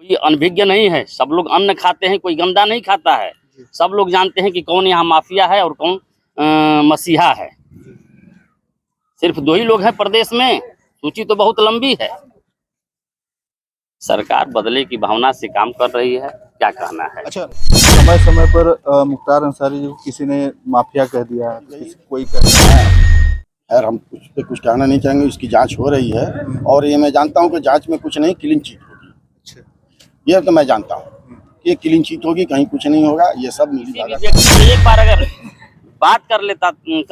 कोई अनभिज्ञ नहीं है, सब लोग अन्न खाते हैं, कोई गंदा नहीं खाता है। सब लोग जानते हैं कि कौन यहाँ माफिया है और कौन मसीहा है। सिर्फ 2 ही लोग हैं प्रदेश में, सूची तो बहुत लंबी है। सरकार बदले की भावना से काम कर रही है, क्या कहना है। अच्छा, समय समय पर मुख्तार अंसारी जी को किसी ने माफिया कह दिया, कोई कहता है। खैर हम कुछ पे कुछ कहना नहीं चाहेंगे, इसकी जांच हो रही है और ये मैं जानता हूँ कि जांच में कुछ नहीं, क्लीन चीट होगी। अच्छा, ये तो मैं जानता हूँ कि ये क्लीन चीट होगी, कहीं कुछ नहीं होगा। ये सब मिली व्यक्ति एक बार अगर बात कर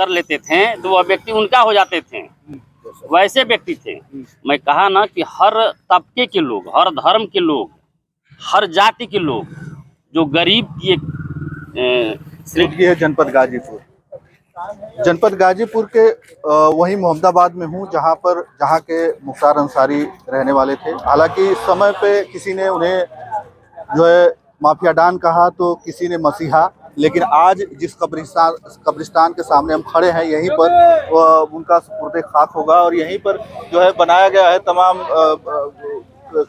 लेते थे तो वह व्यक्ति उनका हो जाते थे, वैसे व्यक्ति थे। मैं कहा ना कि हर तबके के लोग, हर धर्म के लोग, हर जाति के लोग, जो गरीब की ये है जनपद गाजीपुर के वही मोहम्मदाबाद में हूँ, जहाँ के मुख्तार अंसारी रहने वाले थे। हालांकि इस समय पे किसी ने उन्हें जो है माफिया डॉन कहा, तो किसी ने मसीहा। लेकिन आज जिस कब्रिस्तान के सामने हम खड़े हैं, यहीं पर उनका सुपुर्दे खाक होगा और यहीं पर जो है बनाया गया है, तमाम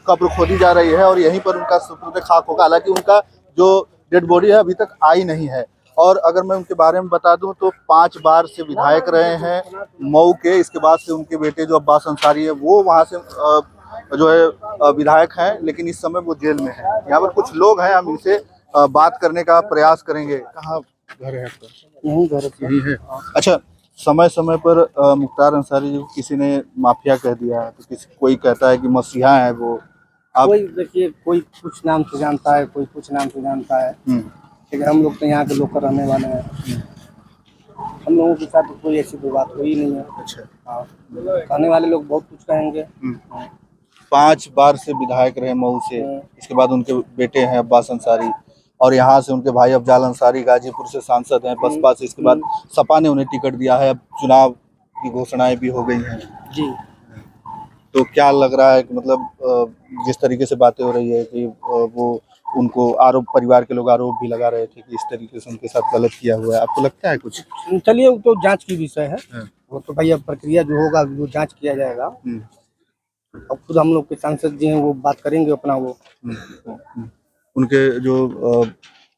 कब्र खोदी जा रही है और यहीं पर उनका सुपुर्दे खाक होगा। हालांकि उनका जो डेड बॉडी है अभी तक आई नहीं है। और अगर मैं उनके बारे में बता दूं तो 5 बार से विधायक रहे हैं मऊ के। इसके बाद से उनके बेटे जो अब्बास अंसारी है वो वहां से जो है विधायक हैं, लेकिन इस समय वो जेल में है। यहाँ पर कुछ लोग हैं, हम इनसे बात करने का प्रयास करेंगे। कहाँ घर है आपका? यहीं घर है। अच्छा, समय समय पर मुख्तार अंसारी जी को किसी ने माफिया कह दिया, तो कोई कहता है कि मसीहा है वो। कोई देखिए, कोई कुछ नाम से जानता है, कोई कुछ नाम से जानता है, लेकिन हम लोग तो यहाँ के लोग रहने वाले हैं। हम लोगों के साथ कोई ऐसी कोई बात हुई नहीं है। अच्छा, हाँ, कहने वाले लोग बहुत कुछ कहेंगे। 5 बार से विधायक रहे मऊ से। इसके बाद उनके बेटे हैं अब्बास अंसारी, और यहाँ से उनके भाई अफजाल अंसारी गाजीपुर से सांसद हैं बसपा से। इसके बाद सपा ने उन्हें टिकट दिया है, अब चुनाव की घोषणाएं भी हो गई हैं जी। तो क्या लग रहा है कि मतलब जिस तरीके से बातें हो रही है कि वो उनको आरोप, परिवार के लोग आरोप भी लगा रहे थे कि इस तरीके से उनके साथ गलत किया हुआ है, आपको लगता है कुछ? चलिए, वो तो जांच की विषय है। वो तो भैया प्रक्रिया जो होगा वो जांच किया जाएगा। अब खुद हम लोग के सांसद जी हैं, वो बात करेंगे अपना। वो उनके जो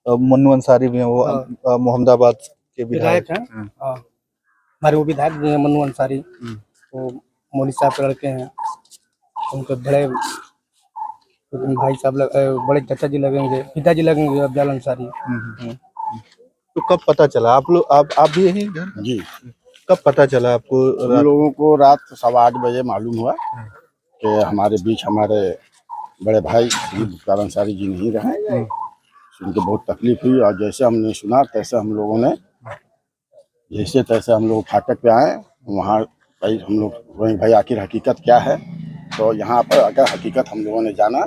मन्नू अंसारी भी हैं, वो मोहम्मदाबाद के विधायक हैं। हमारे वो विधायक भी हैं मन्नू अंसारी, वो मौलवी साहब के लड़के हैं। उनके बड़े भाई साहब बड़े चाचा जी लगेंगे, पिताजी लगेंगे अफजाल अंसारी। तो कब पता चला? आप भी यहीं घर? जी। कब पता चला आपको? हम लोगों को रात 8:15 बजे मालूम हुआ कि हमारे बीच हमारे बड़े भाई मुख्तार अंसारी जी नहीं रहे। सुन के बहुत तकलीफ हुई और जैसे हमने सुना तैसे हम लोगों ने जैसे तैसे हम लोग फाटक पे आए। वहाँ भाई हम लोग वहीं भाई आखिर हकीकत क्या है, तो यहाँ पर आकर हकीकत हम लोगों ने जाना।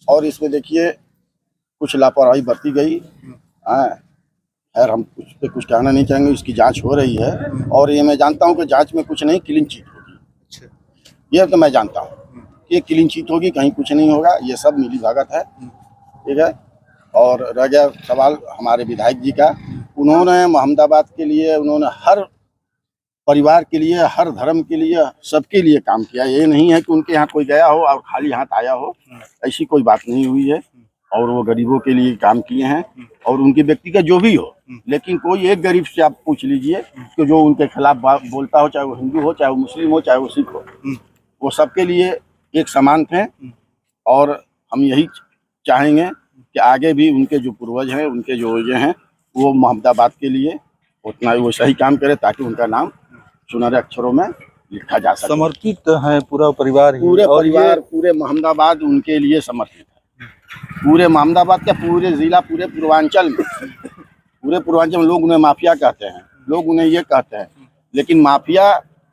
और इसमें देखिए कुछ लापरवाही बरती गई। खैर हम कुछ पे कुछ कहना नहीं चाहेंगे, इसकी जांच हो रही है और ये मैं जानता हूँ कि जांच में कुछ नहीं, क्लीन चीट होगी। ये तो मैं जानता हूँ कि ये क्लीन चीट होगी, कहीं कुछ नहीं होगा। ये सब मिली भगत है, ठीक है। और रह गया सवाल हमारे विधायक जी का, उन्होंने मोहम्मदाबाद के लिए, उन्होंने हर परिवार के लिए, हर धर्म के लिए, सबके लिए काम किया। ये नहीं है कि उनके यहाँ कोई गया हो और खाली हाथ आया हो, ऐसी कोई बात नहीं हुई है। और वो गरीबों के लिए काम किए हैं और उनके व्यक्ति का जो भी हो, लेकिन कोई एक गरीब से आप पूछ लीजिए कि जो उनके खिलाफ बोलता हो, चाहे वो हिंदू हो, चाहे वो मुस्लिम हो, चाहे वो सिख हो, वो सबके लिए एक समान थे। और हम यही चाहेंगे कि आगे भी उनके जो पूर्वज हैं, उनके जो ये हैं, वो मोहम्मदाबाद के लिए उतना ही वो सही काम करे ताकि उनका नाम सुनहरे अक्षरों में लिखा जा सके। समर्पित है पूरा परिवार, पूरे मोहम्मदाबाद उनके लिए समर्पित है। पूरे मोहम्मदाबाद का, पूरे जिला, पूरे पूर्वांचल में लोग उन्हें माफिया कहते हैं, लोग उन्हें ये कहते हैं। लेकिन माफिया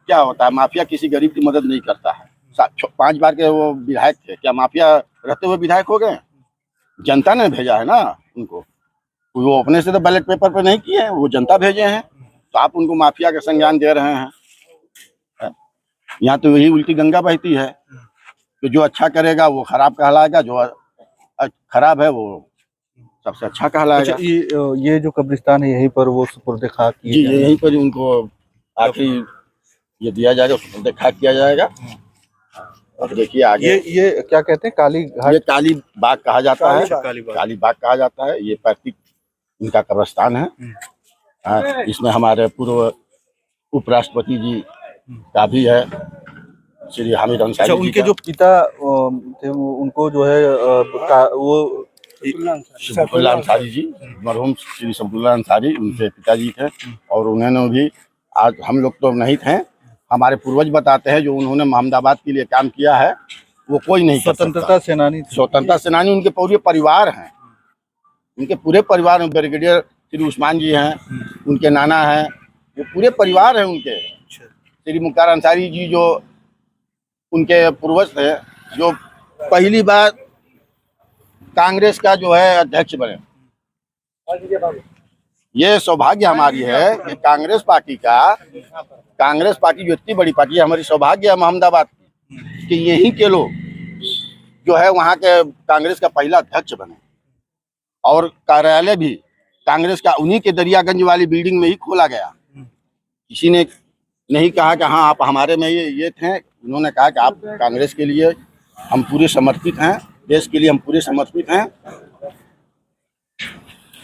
क्या होता है? माफिया किसी गरीब की मदद नहीं करता है। 5 बार के वो विधायक थे, क्या माफिया रहते हुए विधायक हो गए? जनता ने भेजा है ना उनको, वो अपने से तो बैलेट पेपर पे नहीं किए हैं, वो जनता भेजे हैं। तो आप उनको माफिया का संज्ञान दे रहे हैं। यहाँ तो यही उल्टी गंगा बहती है कि जो अच्छा करेगा वो खराब कहलाएगा, जो खराब है वो सबसे अच्छा कहलाएगा। अच्छा, ये जो कब्रिस्तान है यहीं पर वो सुपुर्दे खाक जी, यहीं पर उनको आखिरी ये दिया जाएगा, सुपुर्दे खाक किया जाएगा। अब देखिए आगे ये क्या कहते हैं, काली घाट? ये काली बाग कहा जाता है, कालीबाग। काली बाग कहा जाता है। ये पैतृक इनका कब्रिस्तान है। हाँ, इसमें हमारे पूर्व उपराष्ट्रपति जी का भी है, श्री हामिद अच्छा, अंसारी जी उनके का। जो पिता थे उनको जो है वो शफीउल्लाह अंसारी जी, मरहूम श्री शफीउल्लाह अंसारी उनके पिताजी थे। और उन्होंने भी, आज हम लोग तो नहीं थे, हमारे पूर्वज बताते हैं जो उन्होंने मोहम्मदाबाद के लिए काम किया है वो कोई नहीं कर सकता। स्वतंत्रता सेनानी थे। स्वतंत्रता सेनानी उनके पूरे परिवार हैं, उनके पूरे परिवार में ब्रिगेडियर श्री उस्मान जी हैं, उनके नाना हैं, वो पूरे परिवार हैं उनके। श्री मुख्तार अंसारी जी जो उनके पूर्वज थे, जो पहली बार कांग्रेस का जो है अध्यक्ष बने। ये सौभाग्य हमारी है कि कांग्रेस पार्टी जो इतनी बड़ी पार्टी है, हमारी सौभाग्य है मोहम्मदाबाद की कि यहीं के लोग जो है वहाँ के कांग्रेस का पहला अध्यक्ष बने। और कार्यालय भी कांग्रेस का उन्हीं के दरियागंज वाली बिल्डिंग में ही खोला गया। किसी ने नहीं कहा कि हाँ आप हमारे में ये थे, उन्होंने कहा कि आप कांग्रेस के लिए हम पूरे समर्पित हैं, देश के लिए हम पूरे समर्पित हैं।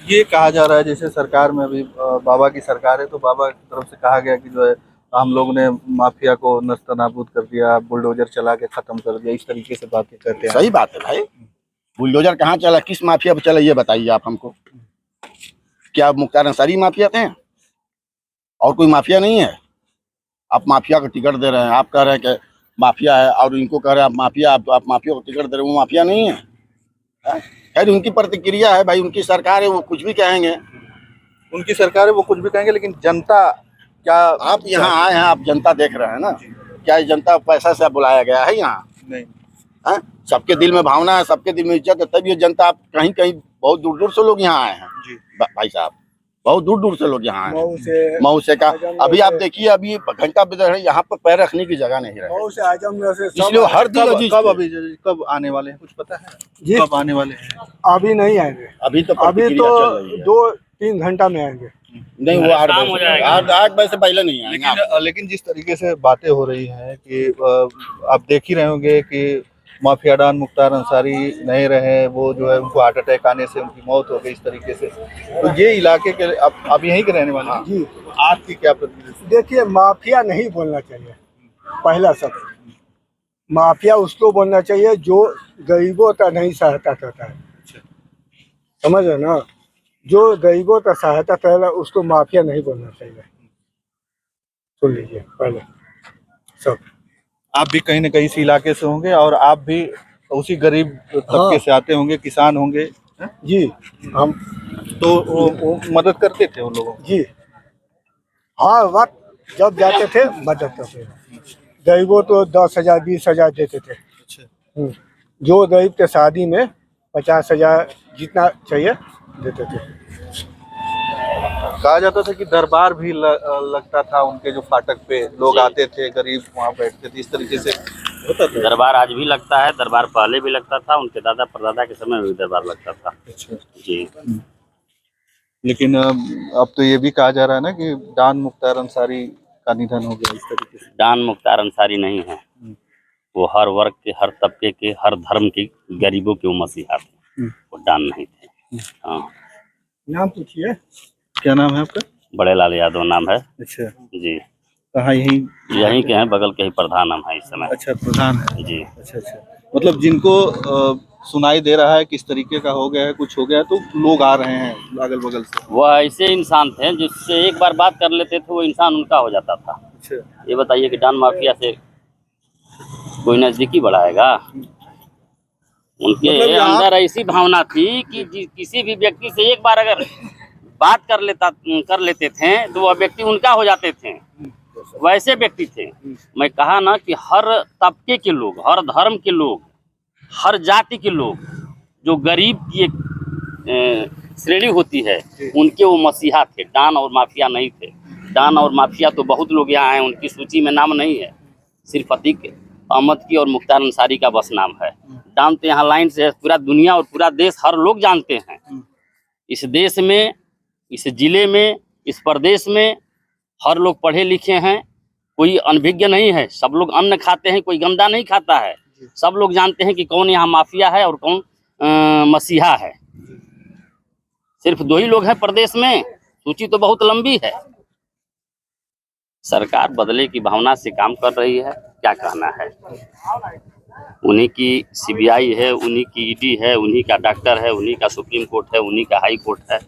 ये कहा जा रहा है जैसे सरकार में अभी बाबा की सरकार है, तो बाबा की तरफ से कहा गया कि जो है हम लोग ने माफिया को नस्तनाबूद कर दिया, बुलडोजर चला के खत्म कर दिया, इस तरीके से बातें कहते हैं। सही बात है भाई, बुलडोजर कहाँ चला, किस माफिया पे चला, ये बताइए आप हमको। क्या मुख्तार अंसारी माफिया थे और कोई माफिया नहीं है? आप माफिया को टिकट दे रहे हैं, आप कह रहे हैं कि माफिया है, और इनको कह रहे हैं आप माफिया, आप माफिया को टिकट दे रहे हैं, वो माफिया नहीं है। खैर उनकी प्रतिक्रिया है भाई, उनकी सरकार है, वो कुछ भी कहेंगे। उनकी सरकार है, वो कुछ भी कहेंगे, लेकिन जनता क्या? आप यहाँ आए हैं, आप जनता देख रहे हैं ना, क्या ये जनता पैसा से बुलाया गया है यहाँ? नहीं। सबके दिल में भावना है, सबके दिल में इज्जत है, तब ये जनता, आप कहीं कहीं बहुत दूर दूर से लोग यहाँ आए हैं जी भाई साहब, बहुत दूर दूर से लोग यहाँ आए हैं। मऊ से का अभी आप देखिए, अभी घंटा बदल है, यहाँ पर पैर रखने की जगह नहीं रही, इसलिए हर दिन कब आने वाले हैं, कुछ पता है जी? कब आने वाले हैं? अभी नहीं आएंगे, अभी तो अभी तो चल रही है। 2-3 घंटा में आएंगे। नहीं, वो 8 शाम हो बजे, जाएगा। 8 बजे से पहले नहीं आएंगे। लेकिन जिस तरीके से बातें हो रही हैं कि आप देख ही रहे होंगे कि माफिया डॉन मुख्तार अंसारी नहीं रहे, वो जो है उनको हार्ट अटैक आने से उनकी मौत हो गई, इस तरीके से। तो ये इलाके के आप यहीं के रहने वाले हैं जी। आपकी क्या प्रतिक्रिया? देखिए, माफिया नहीं बोलना चाहिए, पहला शब्द। माफिया उसको बोलना चाहिए जो गरीबों का नहीं सहायता करता है, समझ रहे ना? जो गरीबों का सहायता करेगा उसको माफिया नहीं बोलना चाहिए। सुन लीजिए पहले सब। आप भी कहीं न कहीं इस इलाके से होंगे और आप भी उसी गरीब तबके से आते होंगे, किसान होंगे जी। हम तो वो मदद करते थे उन लोगों जी, हाँ, वक्त जब जाते थे मदद करते थे। गरीबों को 10,000 20,000 देते थे। अच्छा। जो गरीब के शादी में 50,000 जितना चाहिए देते थे। कहा जाता था कि दरबार भी लगता था उनके, जो फाटक पे लोग आते थे, गरीब वहाँ बैठते थे, इस तरीके से होता था। दरबार आज भी लगता है, दरबार पहले भी लगता था, उनके दादा परदादा के समय में भी दरबार लगता था। अच्छा। जी। लेकिन अब तो ये भी कहा जा रहा है ना कि डॉन मुख्तार अंसारी का निधन हो गया, इस तरीके से। डॉन मुख्तार अंसारी नहीं है, वो हर वर्ग के, हर तबके के, हर धर्म के गरीबों के वो मसीहा थे, वो डॉन नहीं थे। हाँ। नाम पूछिए। क्या नाम है आपका? बड़े लाल यादव नाम है। अच्छा। जी। कहाँ? यहीं के हैं, बगल के ही प्रधान हम हैं इस समय। अच्छा, प्रधान है। जी। अच्छा अच्छा, मतलब जिनको सुनाई दे रहा है किस तरीके का हो गया है, कुछ हो गया है, तो लोग आ रहे हैं अगल बगल से। वह ऐसे इंसान थे जिससे एक बार बात कर लेते थे, वो इंसान उनका हो जाता था। अच्छा। ये बताइए कि डॉन माफिया से कोई नजदीकी बढ़ाएगा? उनके मतलब अंदर ऐसी भावना थी कि किसी भी व्यक्ति से एक बार अगर बात कर लेते थे तो वह व्यक्ति उनका हो जाते थे, वैसे व्यक्ति थे। मैं कहा ना कि हर तबके के लोग, हर धर्म के लोग, हर जाति के लोग, जो गरीब की एक श्रेणी होती है, उनके वो मसीहा थे, डॉन और माफिया नहीं थे। डॉन और माफिया तो बहुत लोग यहाँ हैं, उनकी सूची में नाम नहीं है, सिर्फ अतीक अहमद की और मुख्तार अंसारी का बस नाम है। डॉन तो यहाँ लाइन से पूरा दुनिया और पूरा देश, हर लोग जानते हैं। इस देश में, इस जिले में, इस प्रदेश में हर लोग पढ़े लिखे हैं, कोई अनभिज्ञ नहीं है, सब लोग अन्न खाते हैं, कोई गंदा नहीं खाता है। सब लोग जानते हैं कि कौन यहाँ माफिया है और कौन मसीहा है। सिर्फ 2 ही लोग हैं प्रदेश में, सूची तो बहुत लंबी है। सरकार बदले की भावना से काम कर रही है, क्या कहना है। उन्हीं की सीबीआई है, उन्हीं की ईडी है, उन्हीं का डॉक्टर है, उन्हीं का सुप्रीम कोर्ट है, उन्हीं का हाई कोर्ट है,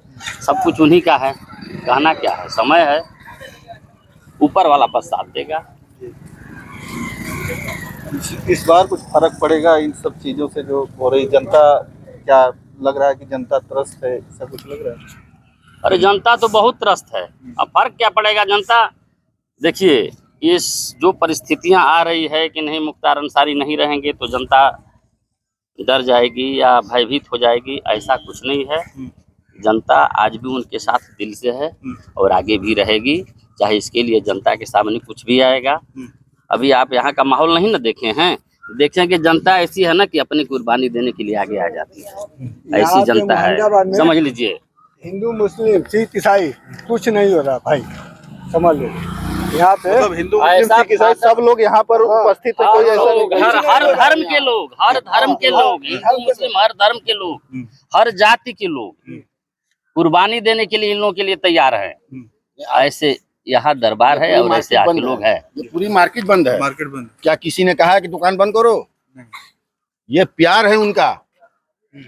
सब कुछ उन्हीं का है। कहना क्या है, समय है, ऊपर वाला बस साथ देगा। इस बार कुछ फर्क पड़ेगा इन सब चीजों से जो हो रही, जनता क्या लग रहा है कि जनता त्रस्त है, ऐसा कुछ लग रहा है? अरे जनता तो बहुत त्रस्त है, अब फर्क क्या पड़ेगा। जनता देखिए, इस जो परिस्थितियां आ रही है कि नहीं मुख्तार अंसारी नहीं रहेंगे तो जनता डर जाएगी या भयभीत हो जाएगी, ऐसा कुछ नहीं है। जनता आज भी उनके साथ दिल से है और आगे भी रहेगी, चाहे इसके लिए जनता के सामने कुछ भी आएगा। अभी आप यहाँ का माहौल नहीं ना देखे हैं, देखें कि जनता ऐसी है ना कि अपनी कुर्बानी देने के लिए आगे आ जाती है, ऐसी जनता है, समझ लीजिए। हिंदू मुस्लिम सिख ईसाई कुछ नहीं हो रहा भाई, समझ लो। यहाँ पे मतलब हिंदू मुस्लिम सिख ईसाई सब लोग यहाँ पर उपस्थित है, कोई ऐसा नहीं। हर धर्म के लोग, हर धर्म के लोग, हिंदू मुस्लिम हर धर्म के लोग, हर जाति के लोग कुर्बानी देने के लिए इन लोगों के लिए तैयार है। ऐसे यहाँ दरबार है और ऐसे आके लोग है। ये पूरी मार्केट बंद है। मार्केट बंद। क्या किसी ने कहा है कि दुकान बंद करो? ये प्यार है उनका,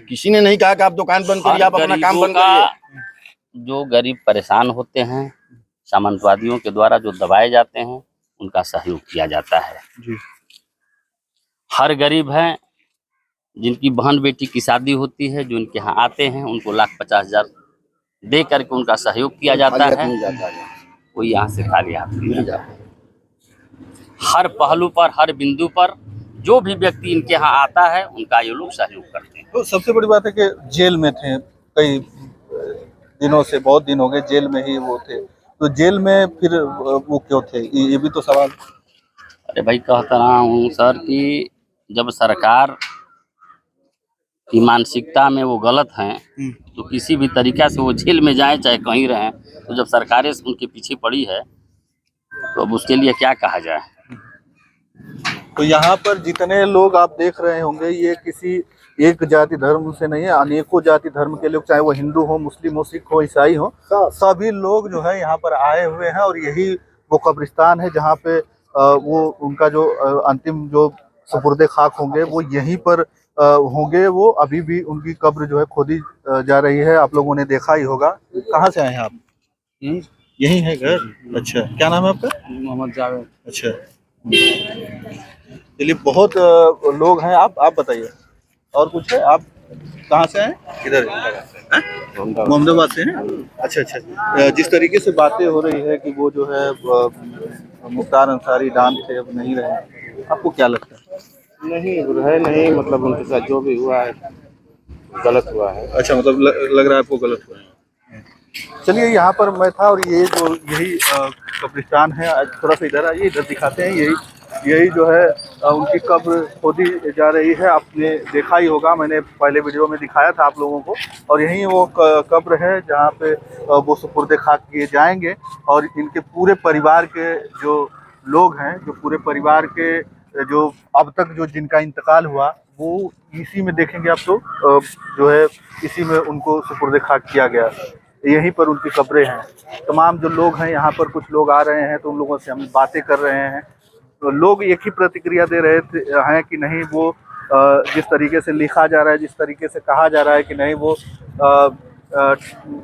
किसी ने नहीं कहा कि आप दुकान बंद करिए, आप अपना काम बंद करिए। जो गरीब परेशान होते हैं, सामंतवादियों के द्वारा जो दबाए जाते हैं, उनका सहयोग किया जाता है जी। हर गरीब है जिनकी बहन बेटी की शादी होती है, जो इनके यहाँ आते हैं, उनको 1,50,000 दे करके उनका सहयोग किया जाता है। कोई यहाँ से खाली हाथ नहीं जाता। हर पहलू पर, हर बिंदु पर जो भी व्यक्ति इनके यहाँ आता है, उनका ये लोग सहयोग करते हैं। तो सबसे बड़ी बात है कि जेल में थे कई दिनों से, बहुत दिन हो गए जेल में ही वो थे, तो जेल में फिर वो क्यों थे, ये भी तो सवाल। अरे भाई, कहता रहा हूँ सर कि जब सरकार की मानसिकता में वो गलत हैं, तो किसी भी तरीका से वो जेल में जाए चाहे कहीं रहें, तो जब सरकारें उनके पीछे पड़ी है तो अब उसके लिए क्या कहा जाए। तो यहाँ पर जितने लोग आप देख रहे होंगे, ये किसी एक जाति धर्म से नहीं है, अनेकों जाति धर्म के लोग, चाहे वो हिंदू हो, मुस्लिम हो, सिख हो, ईसाई हो, सभी लोग जो है यहाँ पर आए हुए हैं। और यही वो कब्रिस्तान है जहाँ पे वो उनका जो अंतिम जो सुपुर्दे खाक होंगे वो यहीं पर होंगे। वो अभी भी उनकी कब्र जो है खोदी जा रही है, आप लोगों ने देखा ही होगा। कहाँ से आए हैं आप? यही है घर? अच्छा, क्या नाम है आपका? मोहम्मद जावेद। अच्छा, चलिए, बहुत लोग हैं। आप बताइए, और कुछ है? आप कहाँ से हैं? किधर? मोहम्मदाबाद से हैं? अच्छा अच्छा। जिस तरीके से बातें हो रही है कि वो जो है मुख्तार अंसारी डॉन थे, अब नहीं रहे, आपको क्या लगता है? नहीं है, नहीं, मतलब उनके साथ जो भी हुआ है गलत हुआ है। अच्छा, मतलब लग रहा है आपको गलत हुआ है। चलिए, यहाँ पर मैं था और ये जो यही कब्रिस्तान है, थोड़ा सा इधर आइए, इधर दिखाते हैं। यही जो है उनकी कब्र खोदी जा रही है। आपने देखा ही होगा, मैंने पहले वीडियो में दिखाया था आप लोगों को। और यही वो कब्र है जहाँ पे वो सुपुर्दे खाक किए जाएंगे। और इनके पूरे परिवार के जो लोग हैं, जो पूरे परिवार के जो अब तक जो जिनका इंतकाल हुआ, वो इसी में देखेंगे आप, तो जो है इसी में उनको सुपुर्दे खाक किया गया। यहीं पर उनकी कब्रें हैं। तमाम जो लोग हैं यहाँ पर, कुछ लोग आ रहे हैं तो उन लोगों से हम बातें कर रहे हैं। तो लोग एक ही प्रतिक्रिया दे रहे हैं कि नहीं, वो जिस तरीके से लिखा जा रहा है, जिस तरीके से कहा जा रहा है कि नहीं वो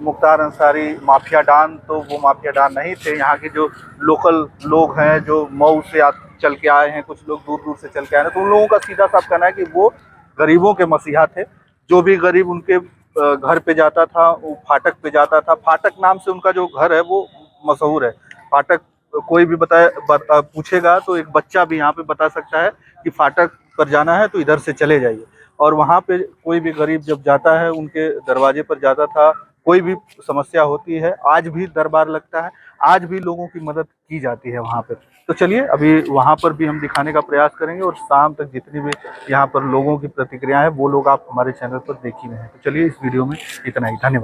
मुख्तार अंसारी माफिया डॉन, तो वो माफिया डॉन नहीं थे। यहाँ के जो लोकल लोग हैं, जो मऊ से चल के आए हैं, कुछ लोग दूर दूर से चल के आए हैं, तो उन लोगों का सीधा साफ कहना है कि वो गरीबों के मसीहा थे। जो भी गरीब उनके घर पे जाता था, वो फाटक पे जाता था। फाटक नाम से उनका जो घर है वो मशहूर है। फाटक कोई भी पूछेगा तो एक बच्चा भी यहाँ पे बता सकता है कि फाटक पर जाना है तो इधर से चले जाइए। और वहाँ पे कोई भी गरीब जब जाता है, उनके दरवाजे पर जाता था, कोई भी समस्या होती है, आज भी दरबार लगता है, आज भी लोगों की मदद की जाती है वहाँ पर। तो चलिए, अभी वहाँ पर भी हम दिखाने का प्रयास करेंगे। और शाम तक जितनी भी यहाँ पर लोगों की प्रतिक्रिया है, वो लोग आप हमारे चैनल पर देख ही रहे हैं। तो चलिए, इस वीडियो में इतना ही। धन्यवाद।